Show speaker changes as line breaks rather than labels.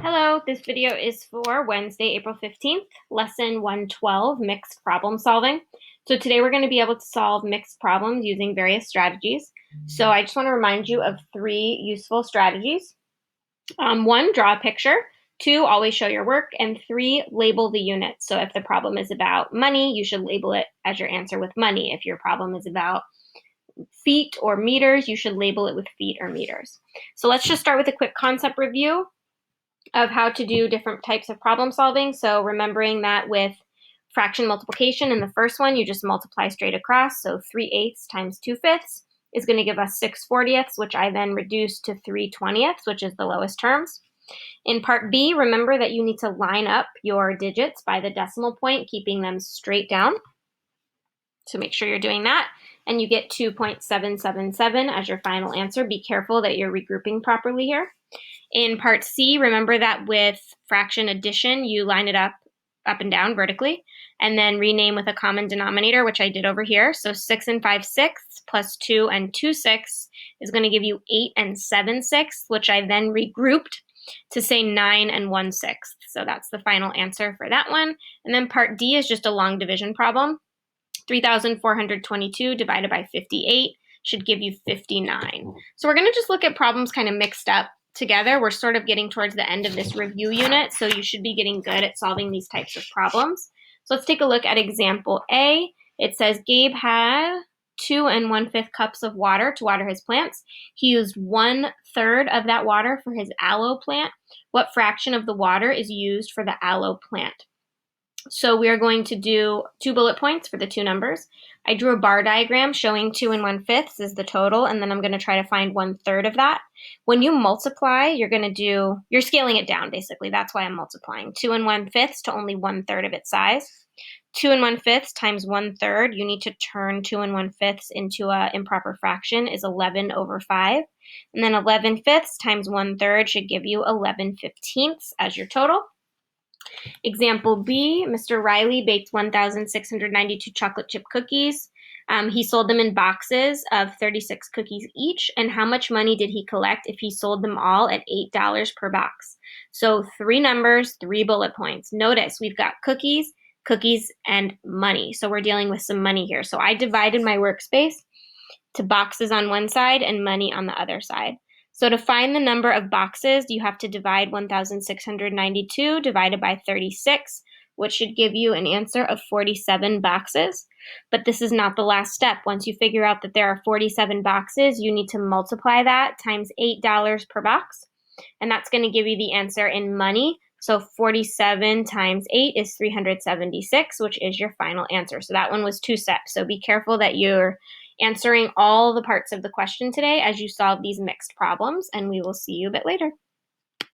Hello, this video is for Wednesday, April 15th, lesson 112, mixed problem solving. So today we're going to be able to solve mixed problems using various strategies. So I just want to remind you of three useful strategies. One, draw a picture. Two, always show your work. And three, label the units. So if the problem is about money, you should label it as your answer with money. If your problem is about feet or meters, you should label it with feet or meters. So let's just start with a quick concept review of how to do different types of problem solving. So remembering that with fraction multiplication in the first one, you just multiply straight across. So 3/8 times 2/5 is going to give us 6/40, which I then reduce to 3/20, which is the lowest terms. In part B, remember that you need to line up your digits by the decimal point, keeping them straight down. So make sure you're doing that. And you get 2.777 as your final answer. Be careful that you're regrouping properly here. In part C, remember that with fraction addition, you line it up and down vertically, and then rename with a common denominator, which I did over here. So 6 and 5/6 plus 2 and 2/6 is going to give you 8 and 7/6, which I then regrouped to say 9 and 1/6. So that's the final answer for that one. And then part D is just a long division problem. 3,422 divided by 58 should give you 59. So we're going to just look at problems kind of mixed up together. We're sort of getting towards the end of this review unit, so you should be getting good at solving these types of problems. So let's take a look at example A. It says Gabe had 2 1/5 cups of water to water his plants. He used 1/3 of that water for his aloe plant. What fraction of the water is used for the aloe plant? So we are going to do 2 bullet points for the two numbers. I drew a bar diagram showing 2 1/5 is the total, and then I'm going to try to find 1/3 of that. When you multiply, you're scaling it down basically. That's why I'm multiplying 2 1/5 to only 1/3 of its size. 2 1/5 times 1/3, you need to turn 2 1/5 into an improper fraction, is 11/5. And then 11/5 times 1/3 should give you 11/15 as your total. Example B, Mr. Riley baked 1,692 chocolate chip cookies. He sold them in boxes of 36 cookies each. And how much money did he collect if he sold them all at $8 per box? So three numbers, 3 bullet points. Notice we've got cookies, and money. So we're dealing with some money here. So I divided my workspace to boxes on one side and money on the other side. So to find the number of boxes, you have to divide 1,692 divided by 36, which should give you an answer of 47 boxes. But this is not the last step. Once you figure out that there are 47 boxes, you need to multiply that times $8 per box. And that's going to give you the answer in money. So 47 times 8 is 376, which is your final answer. So that one was 2 steps. So be careful that you're answering all the parts of the question today as you solve these mixed problems, and we will see you a bit later.